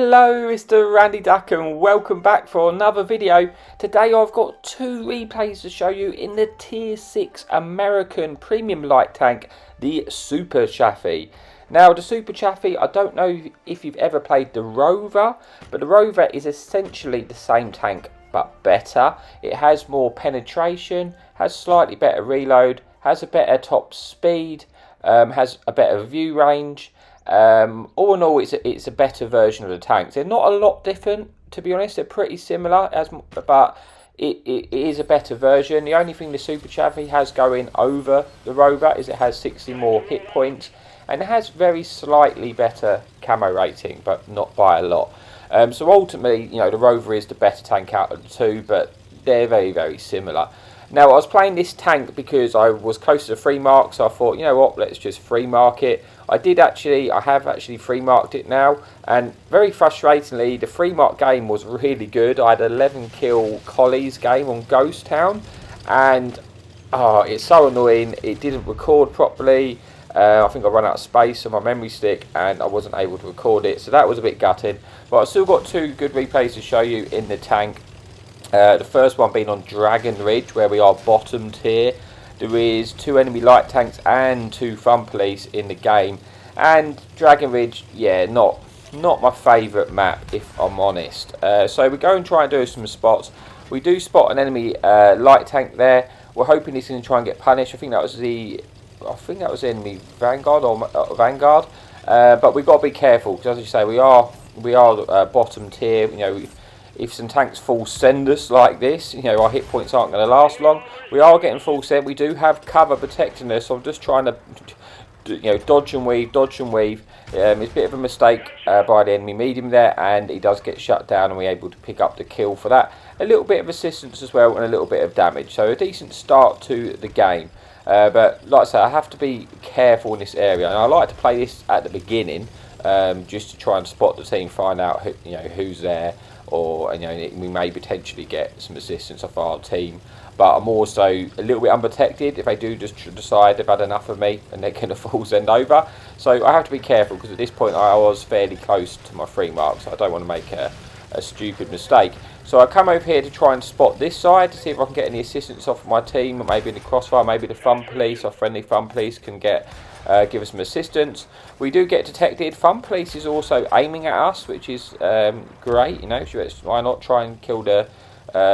Hello, Mr. Randy Duck, and welcome back for another video. Today I've got two replays to show you in the Tier 6 American Premium Light Tank, the Super Chaffe. Now, the Super Chaffe, I don't know if you've ever played the Rover, but the Rover is essentially the same tank, but better. It has more penetration, has slightly better reload, has a better top speed, has a better view range. All in all, it's a better version of the tanks. They're not a lot different, to be honest. They're pretty similar, but it is a better version. The only thing the Super Chaffe has going over the Rover is it has 60 more hit points, and it has very slightly better camo rating, but not by a lot. So ultimately, you know, the Rover is the better tank out of the two, but they're very, very similar. Now, I was playing this tank because I was close to the free mark, so I thought, you know what, let's just free mark it. I have actually free marked it now, and very frustratingly, the free mark game was really good. I had an 11 kill collies game on Ghost Town, and it's so annoying, it didn't record properly. I think I ran out of space on my memory stick and I wasn't able to record it, so that was a bit gutting. But I've still got two good replays to show you in the tank. The first one being on Dragon Ridge, where we are bottom tier. There is two enemy light tanks and two fun police in the game. And Dragon Ridge, yeah, not my favourite map, if I'm honest. So we go and try and do some spots. We do spot an enemy light tank there. We're hoping he's going to try and get punished. I think that was enemy Vanguard or Vanguard. But we've got to be careful, because as you say, we are bottom tier. You know, if some tanks full send us like this, you know, our hit points aren't going to last long. We are getting full send. We do have cover protecting us, so I'm just trying to, you know, dodge and weave. It's a bit of a mistake by the enemy medium there, and he does get shut down, and we're able to pick up the kill for that. A little bit of assistance as well, and a little bit of damage. So a decent start to the game. But like I say, I have to be careful in this area, and I like to play this at the beginning, just to try and spot the team, find out who, you know, who's there. Or, you know, we may potentially get some assistance off our team. But I'm also a little bit unprotected if they do just decide they've had enough of me and they're going to full send over. So I have to be careful, because at this point I was fairly close to my free mark, so I don't want to make a stupid mistake. So I come over here to try and spot this side to see if I can get any assistance off my team, or maybe in the crossfire, maybe the fun police or friendly fun police can give us some assistance. We do get detected. Fun police is also aiming at us, which is great. You know, why not try and kill the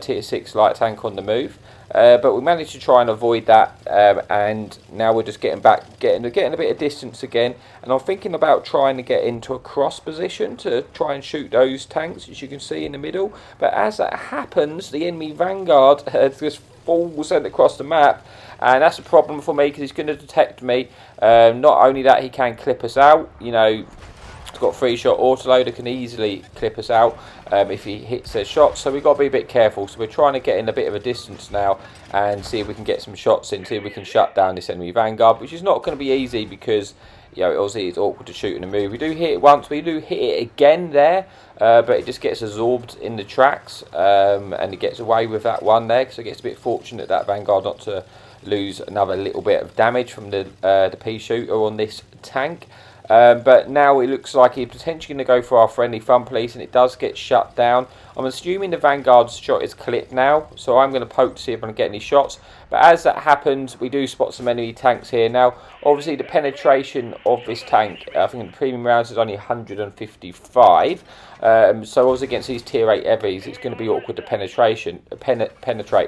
tier 6 light tank on the move? But we managed to try and avoid that, and now we're just getting a bit of distance again. And I'm thinking about trying to get into a cross position to try and shoot those tanks, as you can see in the middle. But as that happens, the enemy Vanguard just falls across the map, and that's a problem for me, because he's going to detect me. Not only that, he can clip us out. You know, he's got 3-shot autoloader, can easily clip us out if he hits their shots. So we've got to be a bit careful. So we're trying to get in a bit of a distance now and see if we can get some shots in, see if we can shut down this enemy Vanguard, which is not going to be easy, because, you know, obviously it's awkward to shoot in a move. We do hit it once, we do hit it again there, but it just gets absorbed in the tracks, and it gets away with that one there, so it gets a bit fortunate, that Vanguard, not to lose another little bit of damage from the pea shooter on this tank. But now it looks like he's potentially going to go for our friendly fun police, and it does get shut down. I'm assuming the Vanguard's shot is clipped now, so I'm going to poke to see if I can get any shots. But as that happens, we do spot some enemy tanks here. Now, obviously, the penetration of this tank, I think in the premium rounds, is only 155. So obviously against these tier 8 heavies, it's going to be awkward to penetrate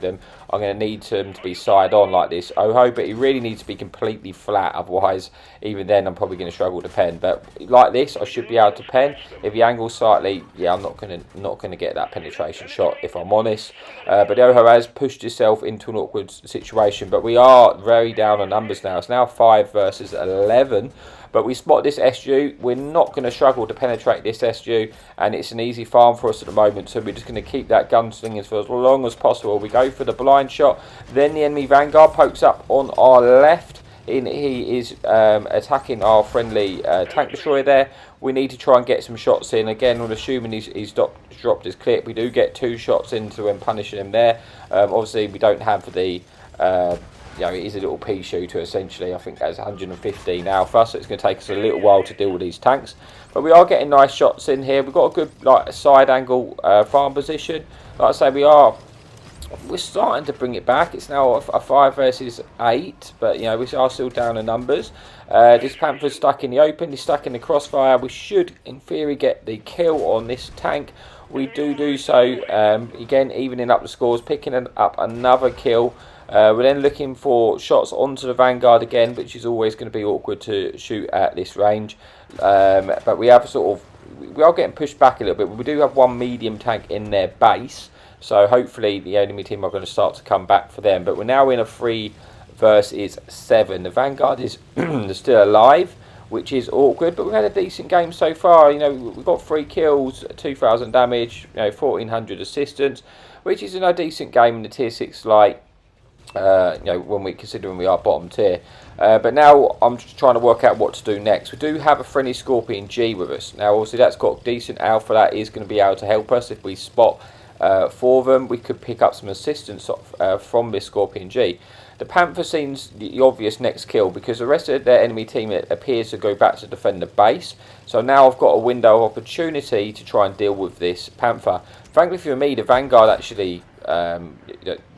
them. I'm going to need them to be side on like this. But he really needs to be completely flat, otherwise even then I'm probably going to struggle to pen. But like this, I should be able to pen. If he angles slightly, yeah, I'm not going to get that penetration shot, if I'm honest. But the Oho has pushed himself into an awkward situation, but we are very down on numbers now. It's now 5 versus 11. But we spot this SU. We're not going to struggle to penetrate this SU, and it's an easy farm for us at the moment. So we're just going to keep that gunslinging for as long as possible. We go for the blind shot. Then the enemy Vanguard pokes up on our left. He is attacking our friendly tank destroyer there. We need to try and get some shots in. Again, we're assuming he's dropped his clip. We do get 2 shots into him, punishing him there. Obviously, we don't have the you know, it is a little pea shooter essentially. I think that's 115 alpha, so it's going to take us a little while to deal with these tanks. But we are getting nice shots in here. We've got a good like side angle farm position. Like I say, we're starting to bring it back. It's now a 5 versus 8, but you know, we are still down in numbers. This Panther's stuck in the open, he's stuck in the crossfire. We should, in theory, get the kill on this tank. We do so, again, evening up the scores, picking up another kill. We're then looking for shots onto the Vanguard again, which is always going to be awkward to shoot at this range. But we are getting pushed back a little bit. We do have one medium tank in their base, so hopefully the enemy team are going to start to come back for them. But we're now in a 3 versus 7. The Vanguard is still alive, which is awkward, but we've had a decent game so far. You know, we've got 3 kills, 2,000 damage, you know, 1,400 assistance, which is a decent game in the tier 6 light. You know, considering we are bottom tier. But now I'm just trying to work out what to do next. We do have a friendly Scorpion G with us. Now, obviously, that's got decent alpha. That is going to be able to help us if we spot 4 of them. We could pick up some assistance from this Scorpion G. The Panther seems the obvious next kill because the rest of their enemy team appears to go back to defend the base. So now I've got a window of opportunity to try and deal with this Panther. Frankly, for me, the Vanguard actually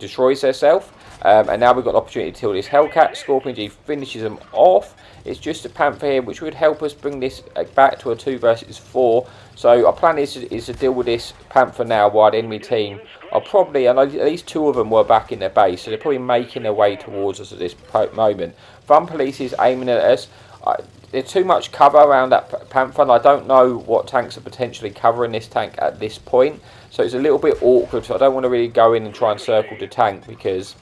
destroys herself. And now we've got an opportunity to kill this Hellcat. Scorpion G finishes them off. It's just a Panther here, which would help us bring this back to a 2 versus 4. So our plan is to deal with this Panther now, while the enemy team are probably, and at least 2 of them were back in their base, so they're probably making their way towards us at this moment. Fun Police is aiming at us. There's too much cover around that Panther, and I don't know what tanks are potentially covering this tank at this point. So it's a little bit awkward, so I don't want to really go in and try and circle the tank because,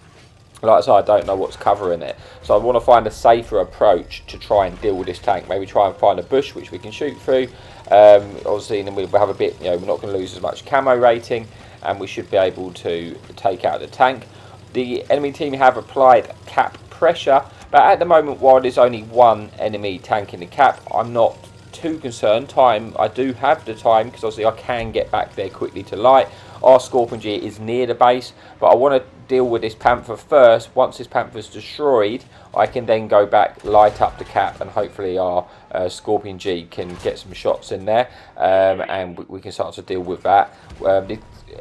like I said, I don't know what's covering it. So I want to find a safer approach to try and deal with this tank. Maybe try and find a bush which we can shoot through. Obviously, and then we'll have a bit, you know, we're not going to lose as much camo rating, and we should be able to take out the tank. The enemy team have applied cap pressure, but at the moment, while there's only 1 enemy tank in the cap, I'm not too concerned. I do have the time because obviously I can get back there quickly to light. Our Scorpion G is near the base, but I want to deal with this Panther first. Once this Panther's destroyed, I can then go back, light up the cap, and hopefully our Scorpion G can get some shots in there, and we can start to deal with that.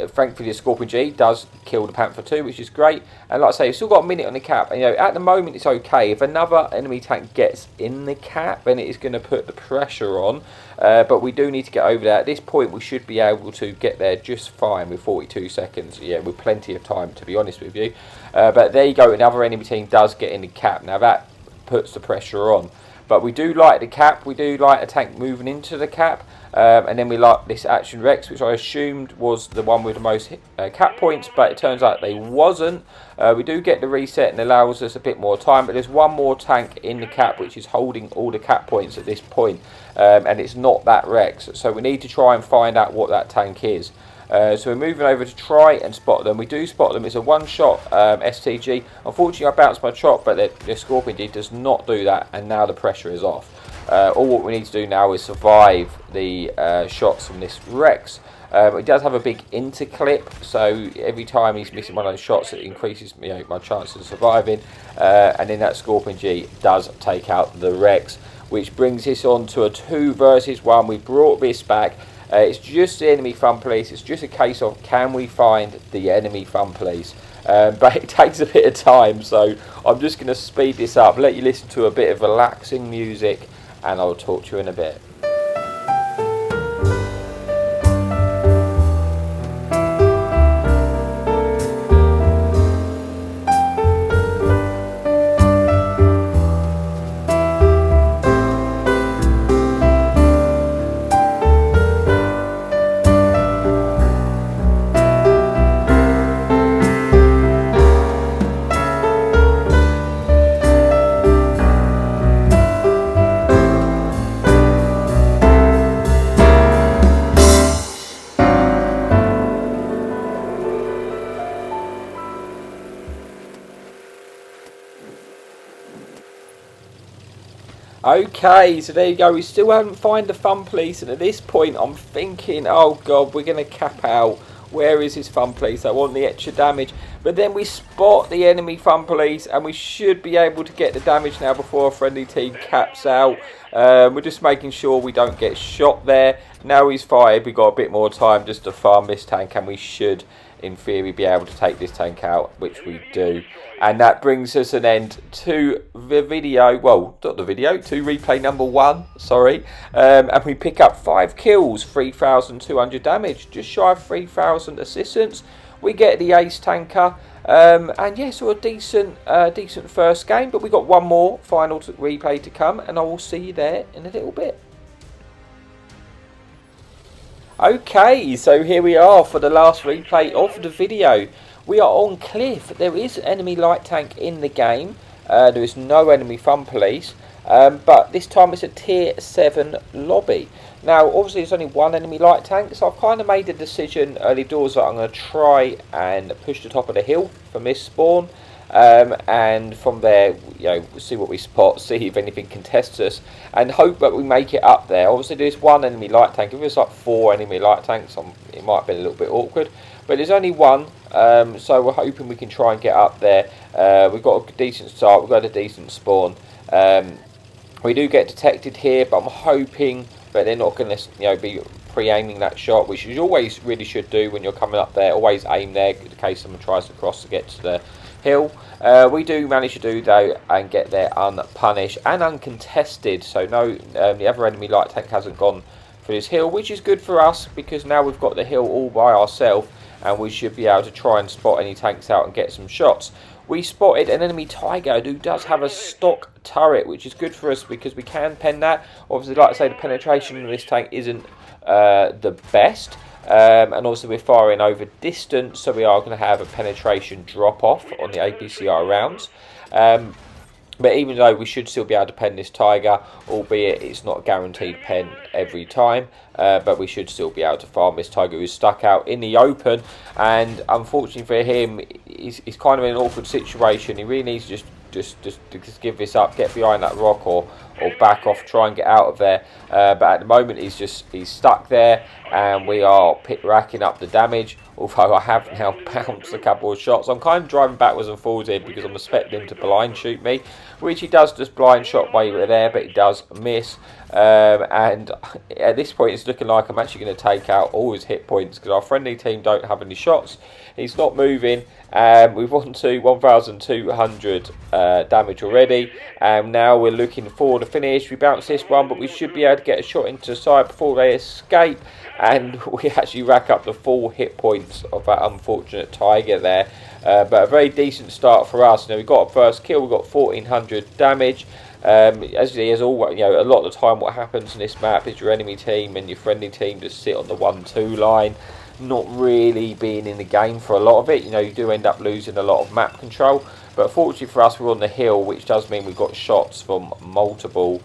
Thankfully, the Scorpion G does kill the Panther too, which is great. And like I say, we've still got a minute on the cap. And, you know, at the moment, it's okay. If another enemy tank gets in the cap, then it is going to put the pressure on. But we do need to get over that. At this point, we should be able to get there just fine with 42 seconds. Yeah, with plenty of time, to be honest with you. But there you go. Another enemy team does get in the cap. Now, that puts the pressure on. But we do like the cap. We do like a tank moving into the cap. And then we like this Action Rex, which I assumed was the one with the most cap points, but it turns out they wasn't. We do get the reset and allows us a bit more time, but there's 1 more tank in the cap which is holding all the cap points at this point, and it's not that Rex. So we need to try and find out what that tank is. So we're moving over to try and spot them. We do spot them. It's a 1-shot STG. Unfortunately, I bounced my chop, but the Scorpion G does not do that, and now the pressure is off. All what we need to do now is survive the shots from this Rex. It does have a big interclip, so every time he's missing one of those shots, it increases, you know, my chances of surviving. And then that Scorpion G does take out the Rex, which brings us on to a 2 versus 1. We brought this back. It's just the enemy Fun Police. It's just a case of, can we find the enemy Fun Police? But it takes a bit of time, so I'm just going to speed this up, let you listen to a bit of relaxing music, and I'll talk to you in a bit. Okay, so there you go. We still haven't found the Fun Police, and at this point I'm thinking, oh god, we're going to cap out Where is his fun police? I want the extra damage. But then we spot the enemy fun police, and we should be able to get the damage now before our friendly team caps out. We're just making sure we don't get shot there. Now he's fired, we've got a bit more time just to farm this tank, and we should, in theory, be able to take this tank out, which we do. And that brings us an end to the video, well, not the video, to replay number 1, sorry. And we pick up 5 kills, 3,200 damage, just shy of 3,000 assistance. We get the ace tanker, and yeah, so a decent first game, but we got one more final replay to come, and I will see you there in a little bit. Okay, so here we are for the last replay of the video. We are on Cliff. There is enemy light tank in the game. There is no enemy fun police, but this time it's a tier 7 lobby. Now, obviously, there's only one enemy light tank, so I've kind of made a decision early doors that I'm going to try and push the top of the hill from this spawn. And from there, you know, see what we spot, see if anything contests us, and hope that we make it up there. Obviously, there's one enemy light tank. If there's like 4 enemy light tanks, it might have been a little bit awkward. But there's only one, so we're hoping we can try and get up there. We've got a decent start. We've got a decent spawn. We do get detected here, but I'm hoping that they're not going to, you know, be pre-aiming that shot, which you always really should do when you're coming up there. Always aim there in case someone tries to cross to get to the hill. We do manage to do though and get there unpunished and uncontested, so no, the other enemy light tank hasn't gone for this hill, which is good for us because now we've got the hill all by ourselves and we should be able to try and spot any tanks out and get some shots. We spotted an enemy tiger who does have a stock turret, which is good for us because we can pen that. Obviously, like I say, the penetration of this tank isn't the best. And also we're firing over distance, so we are going to have a penetration drop off on the APCR rounds. But even though we should still be able to pen this tiger, albeit it's not a guaranteed pen every time, but we should still be able to farm this tiger who's stuck out in the open. And unfortunately for him, he's kind of in an awkward situation. He really needs to just give this up, get behind that rock, or back off, try and get out of there. But at the moment he's stuck there, and we are racking up the damage. Although I have now bounced a couple of shots, I'm kind of driving backwards and forwards here because I'm expecting him to blind shoot me, which he does just blind shot while we're there, but he does miss. And at this point it's looking like I'm actually going to take out all his hit points because our friendly team don't have any shots. He's not moving, and we've won to 1,200 damage already, and now we're looking for the finish. We bounce this one, but we should be able to get a shot into the side before they escape, and we actually rack up the full hit points of that unfortunate tiger there. But a very decent start for us. Now, we got a first kill, we got 1,400 damage. As all, you know, a lot of the time what happens in this map is your enemy team and your friendly team just sit on the 1-2 line, not really being in the game for a lot of it. You know, you do end up losing a lot of map control, but fortunately for us we're on the hill, which does mean we've got shots from multiple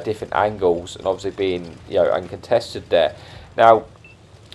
different angles, and obviously being, you know, uncontested there. Now,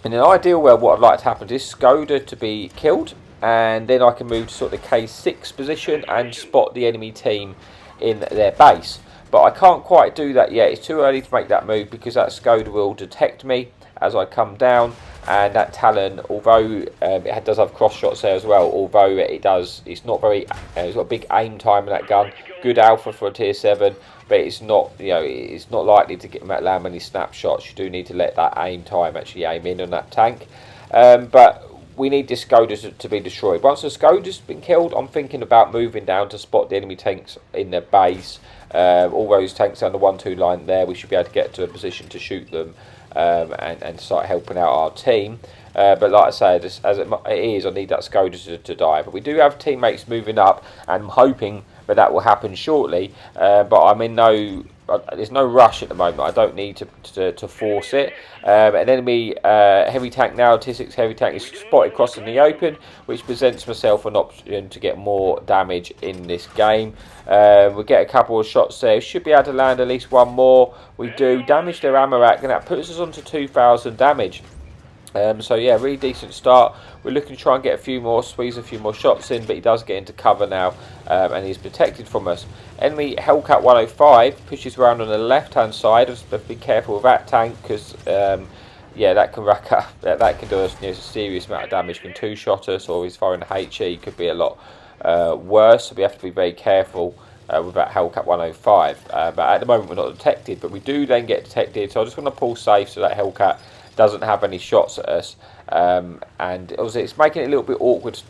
in an ideal world, what I'd like to happen is Skoda to be killed, and then I can move to sort of the K6 position and spot the enemy team in their base. But I can't quite do that yet. It's too early to make that move because that Skoda will detect me as I come down, and that Talon, although it does have cross shots there as well, although it's not very, it's got a big aim time in that gun. Good alpha for a tier 7, but it's not, you know, it's not likely to get land many snapshots. You do need to let that aim time actually aim in on that tank. But we need this Skoda to be destroyed. Once the Skoda's been killed, I'm thinking about moving down to spot the enemy tanks in their base. All those tanks on the 1-2 line there, we should be able to get to a position to shoot them and start helping out our team. But like I say, as it is, I need that Skoda to die. But we do have teammates moving up, and I'm hoping that will happen shortly. But I'm in there's no rush at the moment. I don't need to force it. An enemy heavy tank now, tier 6 heavy tank, is spotted crossing the open, which presents myself an option to get more damage in this game. We get a couple of shots there. Should be able to land at least one more. We do damage their ammo rack, and that puts us on to 2,000 damage. So yeah, really decent start. We're looking to try and get a few more, squeeze a few more shots in, but he does get into cover now, and he's protected from us. Enemy Hellcat 105 pushes around on the left hand side. Just be careful with that tank because yeah, that can rack up. That can do us, a serious amount of damage. Can two-shot us, or he's firing a HE. Could be a lot worse. So we have to be very careful with that Hellcat 105. But at the moment we're not detected, but we do then get detected. So I just want to pull safe so that Hellcat doesn't have any shots at us. And also it's making it a little bit awkward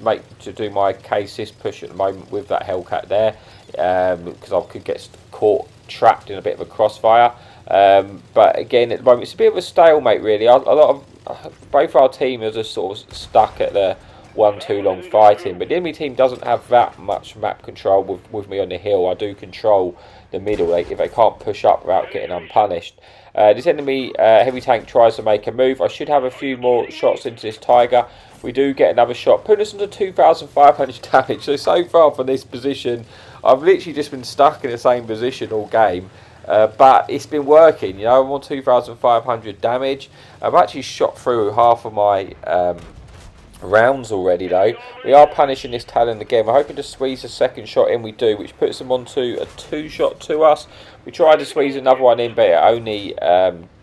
to do my K-Sys push at the moment with that Hellcat there, because I could get caught trapped in a bit of a crossfire. But again, at the moment it's a bit of a stalemate really. A lot of both our team are just sort of stuck at the 1-2 long fighting, but the enemy team doesn't have that much map control with me on the hill. I do control the middle if they can't push up without getting unpunished. This enemy heavy tank tries to make a move. I should have a few more shots into this Tiger. We do get another shot, putting us into 2,500 damage. So far from this position, I've literally just been stuck in the same position all game. But it's been working, I'm on 2,500 damage. I've actually shot through half of my rounds already though. We are punishing this Talon again. We're hoping to squeeze a second shot in, we do, which puts them onto a 2-shot to us. We tried to squeeze another one in, but it only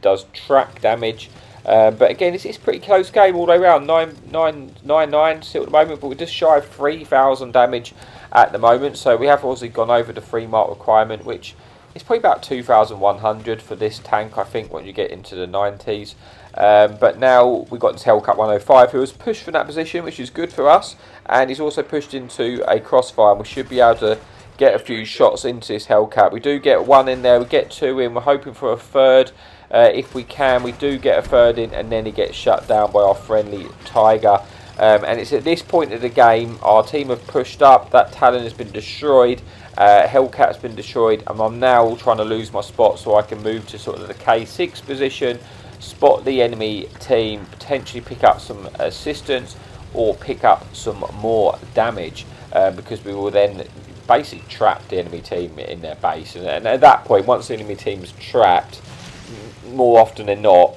does track damage. But again, it's a pretty close game all the way around. 9-9 still at the moment, but we're just shy of 3,000 damage at the moment. So we have also gone over the 3-mark requirement, which is probably about 2,100 for this tank, I think, when you get into the 90s. But now we've got this Hellcat 105 who has pushed from that position, which is good for us, and he's also pushed into a crossfire, and we should be able to get a few shots into this Hellcat. We do get one in there, we get two in, we're hoping for a third if we can. We do get a third in, and then he gets shut down by our friendly Tiger. And it's at this point of the game, our team have pushed up, that Talon has been destroyed, Hellcat's been destroyed, and I'm now trying to lose my spot so I can move to sort of the K6 position, spot the enemy team, potentially pick up some assistance or pick up some more damage, because we will then basically trap the enemy team in their base. And at that point, once the enemy team's trapped, more often than not,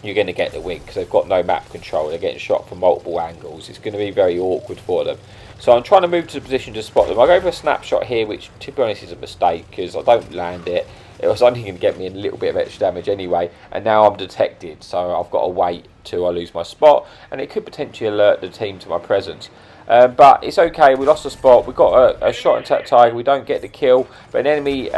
you're going to get the win because they've got no map control. They're getting shot from multiple angles. It's going to be very awkward for them. So I'm trying to move to the position to spot them. I'll go for a snapshot here, which to be honest is a mistake because I don't land it. It was only going to get me a little bit of extra damage anyway, and now I'm detected, so I've got to wait till I lose my spot, and it could potentially alert the team to my presence. But it's okay, we lost the spot, we got a shot into that Tiger, we don't get the kill, but an enemy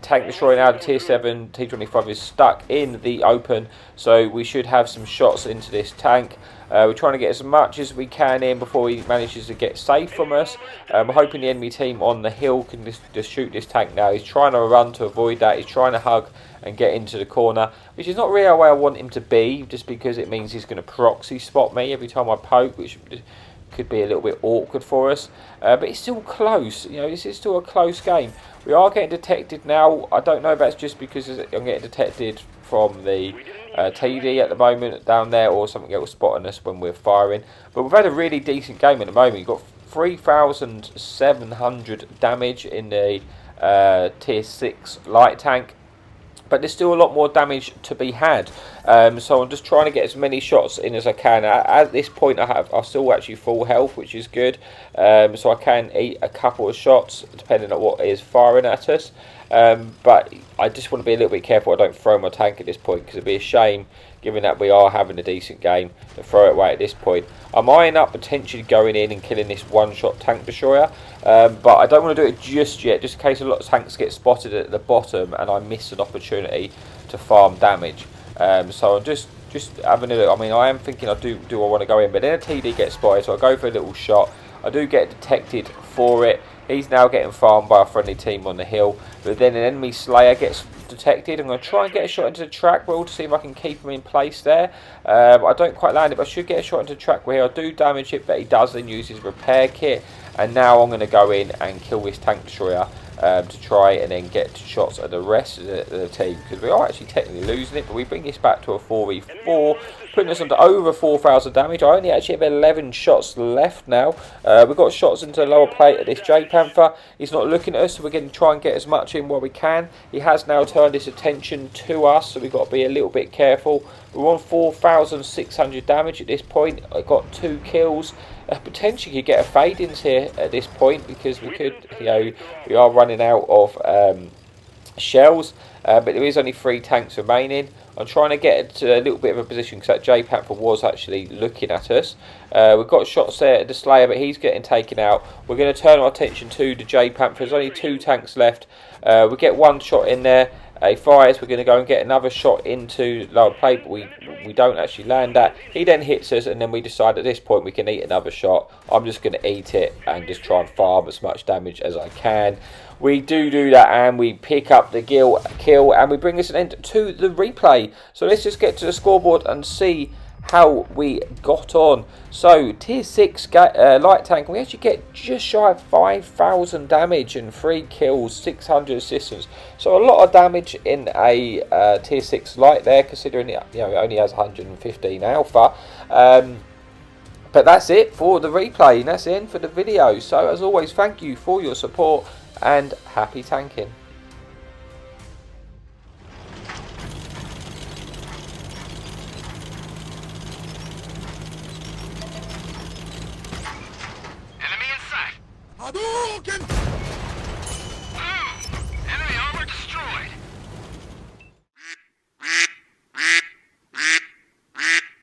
tank destroyer now, the tier 7 T25 is stuck in the open, so we should have some shots into this tank. We're trying to get as much as we can in before he manages to get safe from us. We're hoping the enemy team on the hill can just shoot this tank now. He's trying to run to avoid that. He's trying to hug and get into the corner, which is not really the way I want him to be, just because it means he's going to proxy spot me every time I poke, which could be a little bit awkward for us. But it's still close. This is still a close game. We are getting detected now. I don't know if that's just because I'm getting detected from the TD at the moment down there, or something else spotting us when we're firing. But we've had a really decent game at the moment. You've got 3,700 damage in the tier 6 light tank, but there's still a lot more damage to be had. So I'm just trying to get as many shots in as I can. At this point I'm still actually full health, which is good, so I can eat a couple of shots depending on what is firing at us. But I just want to be a little bit careful I don't throw my tank at this point, because it'd be a shame, given that we are having a decent game, to throw it away at this point. I'm eyeing up potentially going in and killing this one-shot tank destroyer, but I don't want to do it just yet, just in case a lot of tanks get spotted at the bottom and I miss an opportunity to farm damage. So I'm just having a look. I mean, I am thinking do I want to go in, but then a TD gets spotted, so I go for a little shot. I do get detected for it. He's now getting farmed by our friendly team on the hill, but then an enemy Slayer gets detected. I'm going to try and get a shot into the track wheel to see if I can keep him in place there. I don't quite land it, but I should get a shot into the track wheel. I do damage it, but he does then use his repair kit. And now I'm going to go in and kill this tank destroyer to try and then get shots at the rest of the team, because we are actually technically losing it, but we bring this back to a 4v4, putting us onto over 4,000 damage. I only actually have 11 shots left now. We've got shots into the lower plate of this J Panther. He's not looking at us, so we're going to try and get as much in while we can. He has now turned his attention to us, so we've got to be a little bit careful. We're on 4,600 damage at this point. I got 2 kills. Potentially could get a fade-ins here at this point, because we could, we are running out of shells, but there is only 3 tanks remaining. I'm trying to get to a little bit of a position because that J-Panther was actually looking at us. We've got shots there at the Slayer, but he's getting taken out. We're going to turn our attention to the J-Panther. There's only 2 tanks left. We get 1 shot in there. He fires. We're going to go and get another shot into lower plate, but we don't actually land that. He then hits us, and then we decide at this point we can eat another shot. I'm just going to eat it and just try and farm as much damage as I can. We do that, and we pick up the kill, and we bring this an end to the replay. So let's just get to the scoreboard and see how we got on. So tier 6 light tank, we actually get just shy of 5,000 damage and 3 kills, 600 assistance. So a lot of damage in a tier 6 light there, considering it, you know, it only has 115 alpha. But that's it for the replay, and that's the end for the video. So as always, thank you for your support and happy tanking. Hadouken!